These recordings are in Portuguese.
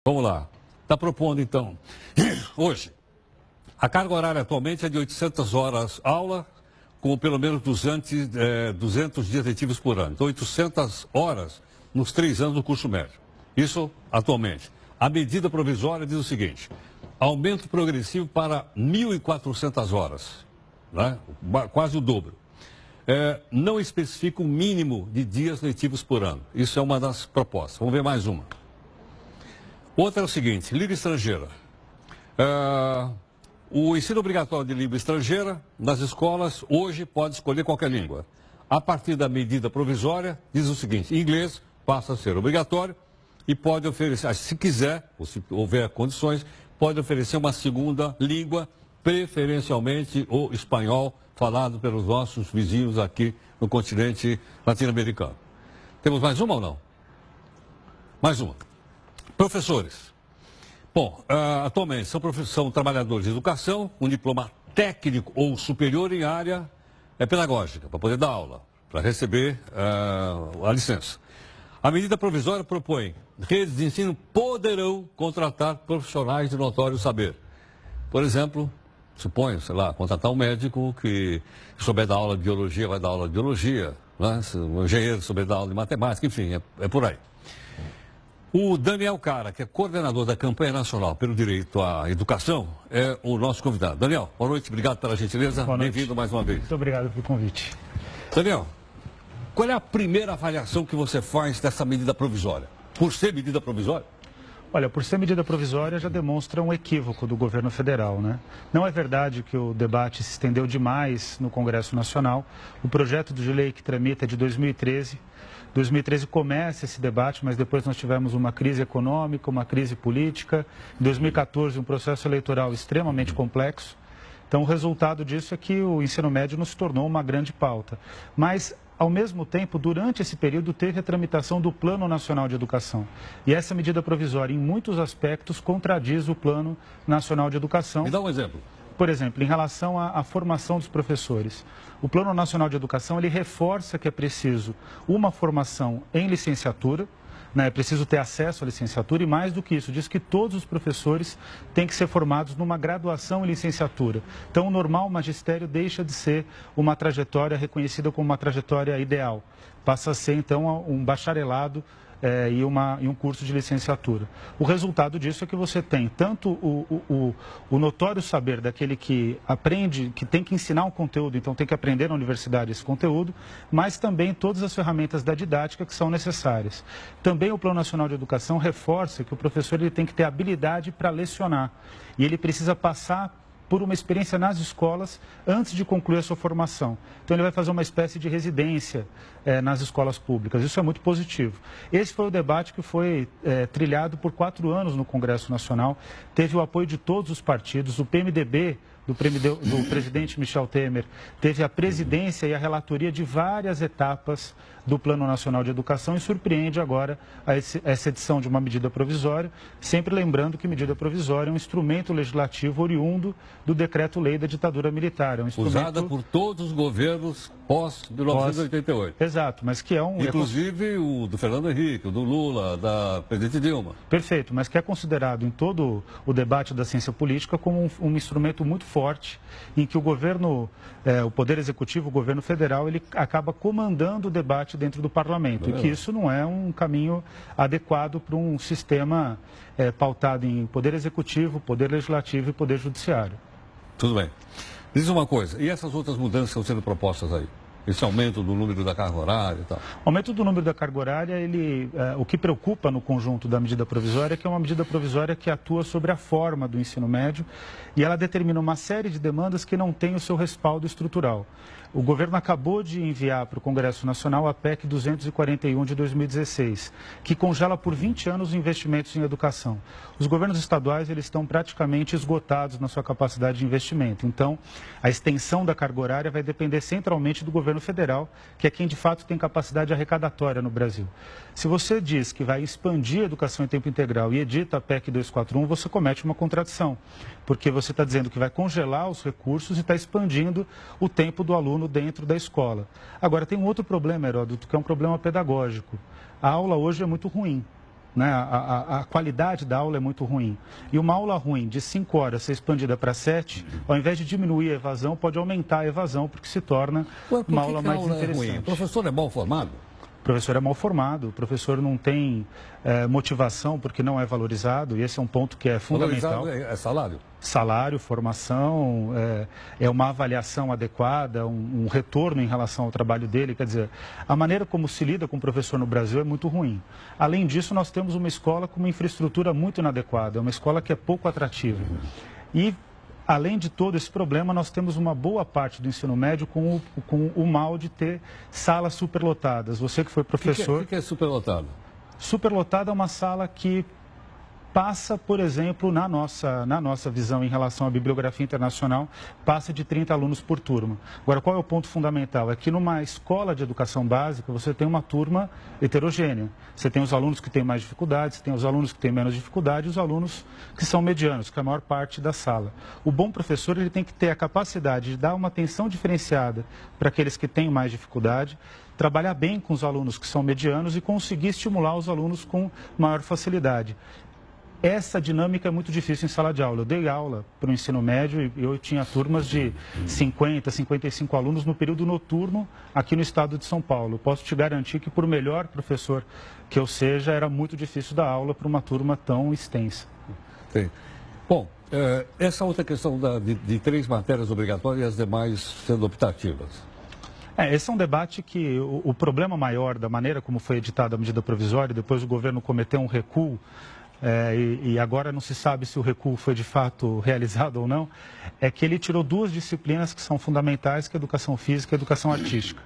Vamos lá. Está propondo, então, hoje, a carga horária atualmente é de 800 horas aula, com pelo menos 200 dias letivos por ano. Então, 800 horas nos 3 anos do curso médio. Isso atualmente. A medida provisória diz o seguinte: aumento progressivo para 1.400 horas, né? Quase o dobro. Não especifica o mínimo de dias letivos por ano. Isso é uma das propostas. Vamos ver mais uma. Outra é o seguinte: língua estrangeira. O ensino obrigatório de língua estrangeira nas escolas hoje pode escolher qualquer língua. A partir da medida provisória, diz o seguinte: inglês passa a ser obrigatório e pode oferecer, se quiser, ou se houver condições, pode oferecer uma segunda língua, preferencialmente o espanhol, falado pelos nossos vizinhos aqui no continente latino-americano. Temos mais uma ou não? Mais uma. Professores. Bom, atualmente são trabalhadores de educação, um diploma técnico ou superior em área pedagógica, para poder dar aula, para receber a licença. A medida provisória propõe: redes de ensino poderão contratar profissionais de notório saber. Por exemplo, suponho, sei lá, contratar um médico que souber dar aula de biologia, vai dar aula de biologia, né? Um engenheiro souber dar aula de matemática, enfim, é por aí. O Daniel Cara, que é coordenador da campanha nacional pelo direito à educação, é o nosso convidado. Daniel, boa noite, obrigado pela gentileza. Bem-vindo mais uma vez. Muito obrigado pelo convite. Daniel, qual é a primeira avaliação que você faz dessa medida provisória? Por ser medida provisória? Olha, por ser medida provisória já demonstra um equívoco do governo federal, né? Não é verdade que o debate se estendeu demais no Congresso Nacional. O projeto de lei que tramita é de 2013. 2013 começa esse debate, mas depois nós tivemos uma crise econômica, uma crise política. Em 2014, um processo eleitoral extremamente complexo. Então, o resultado disso é que o ensino médio não se tornou uma grande pauta. Mas, ao mesmo tempo, durante esse período, teve a tramitação do Plano Nacional de Educação. E essa medida provisória, em muitos aspectos, contradiz o Plano Nacional de Educação. Me dá um exemplo. Por exemplo, em relação à formação dos professores. O Plano Nacional de Educação, ele reforça que é preciso uma formação em licenciatura, né? É preciso ter acesso à licenciatura e, mais do que isso, diz que todos os professores têm que ser formados numa graduação em licenciatura. Então, o normal magistério deixa de ser uma trajetória reconhecida como uma trajetória ideal. Passa a ser, então, um bacharelado e um curso de licenciatura. O resultado disso é que você tem tanto o notório saber daquele que aprende, que tem que ensinar um conteúdo, então tem que aprender na universidade esse conteúdo, mas também todas as ferramentas da didática que são necessárias. Também o Plano Nacional de Educação reforça que o professor ele tem que ter habilidade para lecionar e ele precisa passar por uma experiência nas escolas antes de concluir a sua formação. Então, ele vai fazer uma espécie de residência nas escolas públicas. Isso é muito positivo. Esse foi o debate que foi trilhado por 4 anos no Congresso Nacional. Teve o apoio de todos os partidos. O PMDB, do presidente Michel Temer, teve a presidência e a relatoria de várias etapas do Plano Nacional de Educação e surpreende agora essa edição de uma medida provisória, sempre lembrando que medida provisória é um instrumento legislativo oriundo do decreto-lei da ditadura militar. É um instrumento... Usada por todos os governos pós-1988. Exato, mas que é um... Inclusive o do Fernando Henrique, o do Lula, da presidente Dilma. Perfeito, mas que é considerado em todo o debate da ciência política como um instrumento muito forte, em que o governo, o Poder Executivo, o governo federal, ele acaba comandando o debate dentro do parlamento. E que isso não é um caminho adequado para um sistema pautado em Poder Executivo, Poder Legislativo e Poder Judiciário. Tudo bem. Diz uma coisa, e essas outras mudanças que estão sendo propostas aí? Esse aumento do número da carga horária e tal? O aumento do número da carga horária, o que preocupa no conjunto da medida provisória é que é uma medida provisória que atua sobre a forma do ensino médio e ela determina uma série de demandas que não têm o seu respaldo estrutural. O governo acabou de enviar para o Congresso Nacional a PEC 241 de 2016, que congela por 20 anos os investimentos em educação. Os governos estaduais eles estão praticamente esgotados na sua capacidade de investimento. Então, a extensão da carga horária vai depender centralmente do governo federal, que é quem de fato tem capacidade arrecadatória no Brasil. Se você diz que vai expandir a educação em tempo integral e edita a PEC 241, você comete uma contradição, porque você está dizendo que vai congelar os recursos e está expandindo o tempo do aluno dentro da escola. Agora, tem um outro problema, Heródoto, que é um problema pedagógico. A aula hoje é muito ruim. né? A qualidade da aula é muito ruim. E uma aula ruim de 5 horas ser expandida para 7, ao invés de diminuir a evasão, pode aumentar a evasão, porque se torna uma aula mais interessante. O professor é mal formado? O professor é mal formado, o professor não tem motivação porque não é valorizado, e esse é um ponto que é fundamental. Valorizado é salário? Salário, formação, é uma avaliação adequada, um retorno em relação ao trabalho dele. Quer dizer, a maneira como se lida com o professor no Brasil é muito ruim. Além disso, nós temos uma escola com uma infraestrutura muito inadequada, é uma escola que é pouco atrativa. E, além de todo esse problema, nós temos uma boa parte do ensino médio com o mal de ter salas superlotadas. Você que foi professor... O que é superlotado? Superlotada é uma sala que passa, por exemplo, na nossa visão em relação à bibliografia internacional, passa de 30 alunos por turma. Agora, qual é o ponto fundamental? É que numa escola de educação básica, você tem uma turma heterogênea. Você tem os alunos que têm mais dificuldades, você tem os alunos que têm menos dificuldade e os alunos que são medianos, que é a maior parte da sala. O bom professor, ele tem que ter a capacidade de dar uma atenção diferenciada para aqueles que têm mais dificuldade, trabalhar bem com os alunos que são medianos e conseguir estimular os alunos com maior facilidade. Essa dinâmica é muito difícil em sala de aula. Eu dei aula para o ensino médio e eu tinha turmas de 50, 55 alunos no período noturno aqui no estado de São Paulo. Eu posso te garantir que, por melhor professor que eu seja, era muito difícil dar aula para uma turma tão extensa. Sim. Bom, essa outra questão de 3 matérias obrigatórias e as demais sendo optativas. Esse é um debate que o problema maior da maneira como foi editada a medida provisória, depois o governo cometeu um recuo, e agora não se sabe se o recuo foi de fato realizado ou não, é que ele tirou 2 disciplinas que são fundamentais, que é a educação física e a educação artística.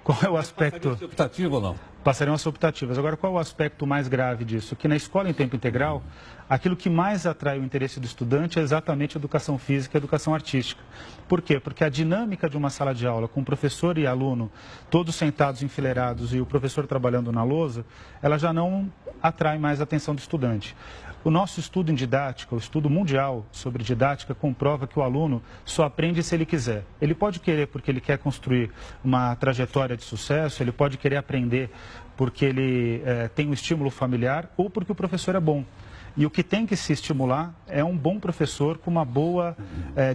Qual é o aspecto... Passaria a ser optativo ou não? Passariam a ser optativas. Agora, qual é o aspecto mais grave disso? Que na escola em tempo integral, aquilo que mais atrai o interesse do estudante é exatamente a educação física e a educação artística. Por quê? Porque a dinâmica de uma sala de aula com professor e aluno, todos sentados enfileirados e o professor trabalhando na lousa, ela já não atrai mais a atenção do estudante. O nosso estudo em didática, o estudo mundial sobre didática, comprova que o aluno só aprende se ele quiser. Ele pode querer porque ele quer construir uma trajetória de sucesso, ele pode querer aprender porque ele tem um estímulo familiar ou porque o professor é bom. E o que tem que se estimular é um bom professor com uma boa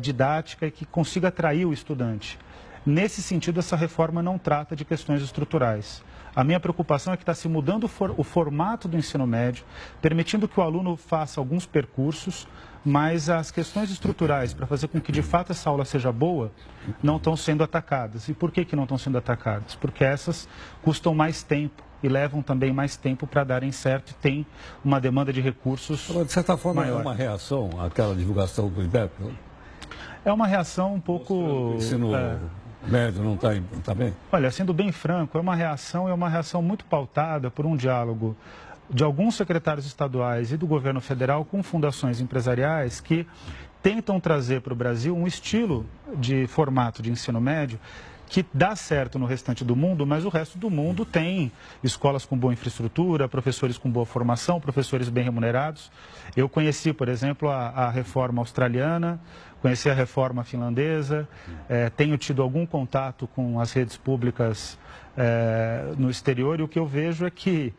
didática e que consiga atrair o estudante. Nesse sentido, essa reforma não trata de questões estruturais. A minha preocupação é que está se mudando o formato do ensino médio, permitindo que o aluno faça alguns percursos, mas as questões estruturais para fazer com que de fato essa aula seja boa não estão sendo atacadas. E por que não estão sendo atacadas? Porque essas custam mais tempo e levam também mais tempo para darem certo e tem uma demanda de recursos maior. De certa forma, é uma reação àquela divulgação do IBEP? É uma reação um pouco... O ensino médio não está bem? Olha, sendo bem franco, é uma reação muito pautada por um diálogo de alguns secretários estaduais e do governo federal com fundações empresariais que tentam trazer para o Brasil um estilo de formato de ensino médio que dá certo no restante do mundo, mas o resto do mundo tem escolas com boa infraestrutura, professores com boa formação, professores bem remunerados. Eu conheci, por exemplo, a reforma australiana, conheci a reforma finlandesa, tenho tido algum contato com as redes públicas no exterior e o que eu vejo é que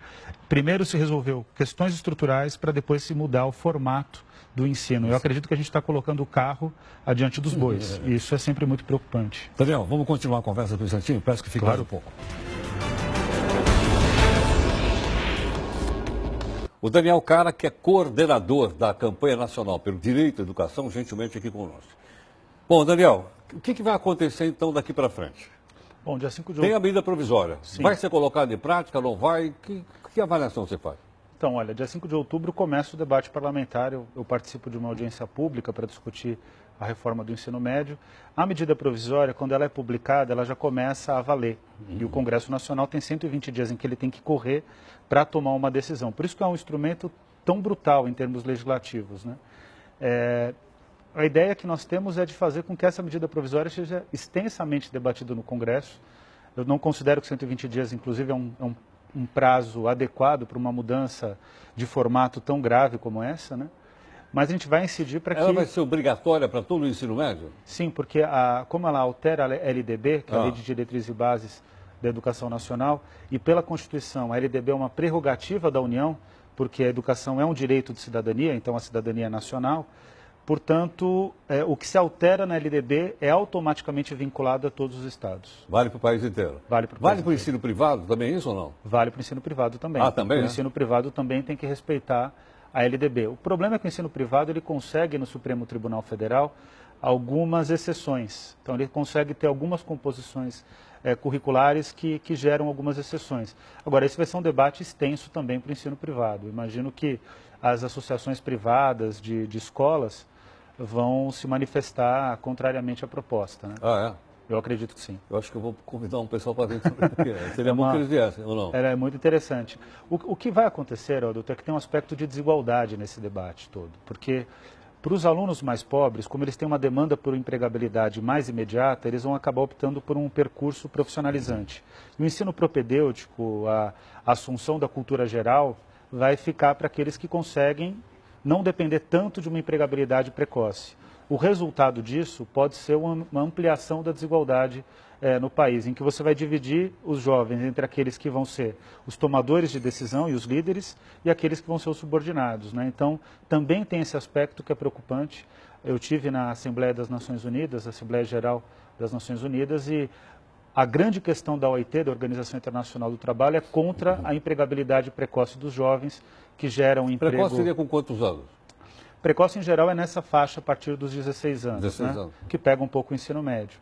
primeiro se resolveu questões estruturais para depois se mudar o formato do ensino. Eu acredito que a gente está colocando o carro adiante dos bois. E isso é sempre muito preocupante. Daniel, vamos continuar a conversa por um instantinho? Peço que fique mais um pouco. O Daniel Cara, que é coordenador da campanha nacional pelo direito à educação, gentilmente aqui conosco. Bom, Daniel, o que vai acontecer então daqui para frente? Bom, dia 5 de outubro... Tem a medida provisória. Sim. Vai ser colocada em prática, não vai? Que avaliação você faz? Então, olha, dia 5 de outubro começa o debate parlamentar, eu participo de uma audiência pública para discutir a reforma do ensino médio. A medida provisória, quando ela é publicada, ela já começa a valer. E o Congresso Nacional tem 120 dias em que ele tem que correr para tomar uma decisão. Por isso que é um instrumento tão brutal em termos legislativos, né? A ideia que nós temos é de fazer com que essa medida provisória seja extensamente debatida no Congresso. Eu não considero que 120 dias, inclusive, é um prazo adequado para uma mudança de formato tão grave como essa, né? Mas a gente vai incidir para que... Ela vai ser obrigatória para todo o ensino médio? Sim, porque como ela altera a LDB, que é a Lei de Diretrizes e Bases da Educação Nacional, e pela Constituição a LDB é uma prerrogativa da União, porque a educação é um direito de cidadania, então a cidadania é nacional. Portanto, o que se altera na LDB é automaticamente vinculado a todos os estados. Vale para o país inteiro? Vale para o Vale para o ensino privado também, isso ou não? Vale para o ensino privado também. Ah, também, O ensino privado também tem que respeitar a LDB. O problema é que o ensino privado ele consegue no Supremo Tribunal Federal algumas exceções. Então, ele consegue ter algumas composições curriculares que geram algumas exceções. Agora, esse vai ser um debate extenso também para o ensino privado. Imagino que as associações privadas de escolas vão se manifestar contrariamente à proposta. Né? Ah, é? Eu acredito que sim. Eu acho que eu vou convidar um pessoal para dentro. Seria bom que eles viessem, ou não? É muito interessante. O que vai acontecer, doutor, é que tem um aspecto de desigualdade nesse debate todo. Porque para os alunos mais pobres, como eles têm uma demanda por empregabilidade mais imediata, eles vão acabar optando por um percurso profissionalizante. E o ensino propedêutico, a assunção da cultura geral, vai ficar para aqueles que conseguem não depender tanto de uma empregabilidade precoce. O resultado disso pode ser uma ampliação da desigualdade no país, em que você vai dividir os jovens entre aqueles que vão ser os tomadores de decisão e os líderes e aqueles que vão ser os subordinados. Né? Então, também tem esse aspecto que é preocupante. Eu tive na Assembleia das Nações Unidas, Assembleia Geral das Nações Unidas, e a grande questão da OIT, da Organização Internacional do Trabalho, é contra a empregabilidade precoce dos jovens, que geram emprego... Precoce seria com quantos anos? Precoce, em geral, é nessa faixa a partir dos 16 anos, 16 anos. Que pega um pouco o ensino médio.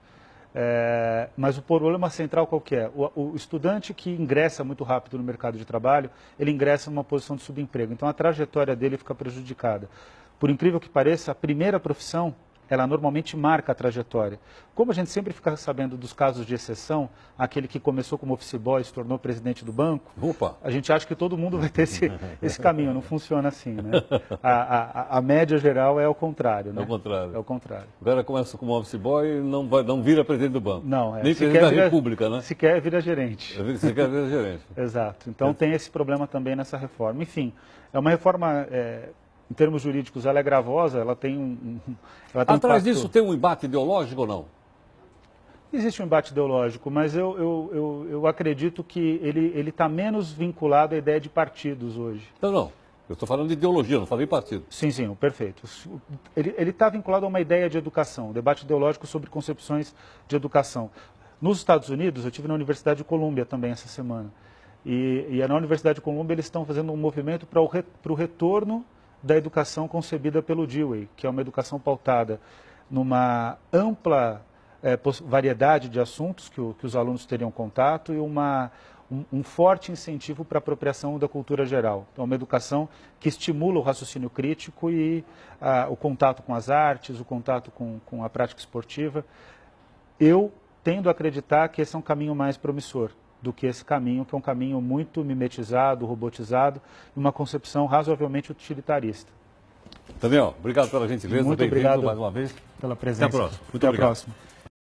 Mas o problema central qual que é? O estudante que ingressa muito rápido no mercado de trabalho, ele ingressa numa posição de subemprego. Então, a trajetória dele fica prejudicada. Por incrível que pareça, a primeira profissão, ela normalmente marca a trajetória. Como a gente sempre fica sabendo dos casos de exceção, aquele que começou como office boy e se tornou presidente do banco, a gente acha que todo mundo vai ter esse caminho, não funciona assim, né? A média geral é o contrário, né? É o contrário. É o contrário. O cara começa como office boy e não vira presidente do banco. Não, nem presidente da República, né? Sequer vira gerente. Sequer vira gerente. Exato. Então tem esse problema também nessa reforma. Enfim, é uma reforma... Em termos jurídicos, ela é gravosa, ela tem Atrás disso tem um embate ideológico ou não? Existe um embate ideológico, mas eu acredito que ele está menos vinculado à ideia de partidos hoje. Não. Eu estou falando de ideologia, não falei partido. Sim, perfeito. Ele está vinculado a uma ideia de educação, um debate ideológico sobre concepções de educação. Nos Estados Unidos, eu estive na Universidade de Colômbia também essa semana. E na Universidade de Colômbia eles estão fazendo um movimento para o retorno da educação concebida pelo Dewey, que é uma educação pautada numa ampla variedade de assuntos que os alunos teriam contato e um forte incentivo para a apropriação da cultura geral. Então, uma educação que estimula o raciocínio crítico e o contato com as artes, o contato com a prática esportiva. Eu tendo a acreditar que esse é um caminho mais promissor do que esse caminho, que é um caminho muito mimetizado, robotizado, e uma concepção razoavelmente utilitarista. Daniel, obrigado pela gentileza, muito obrigado mais uma vez. Pela presença. Até a próxima. Até a próxima.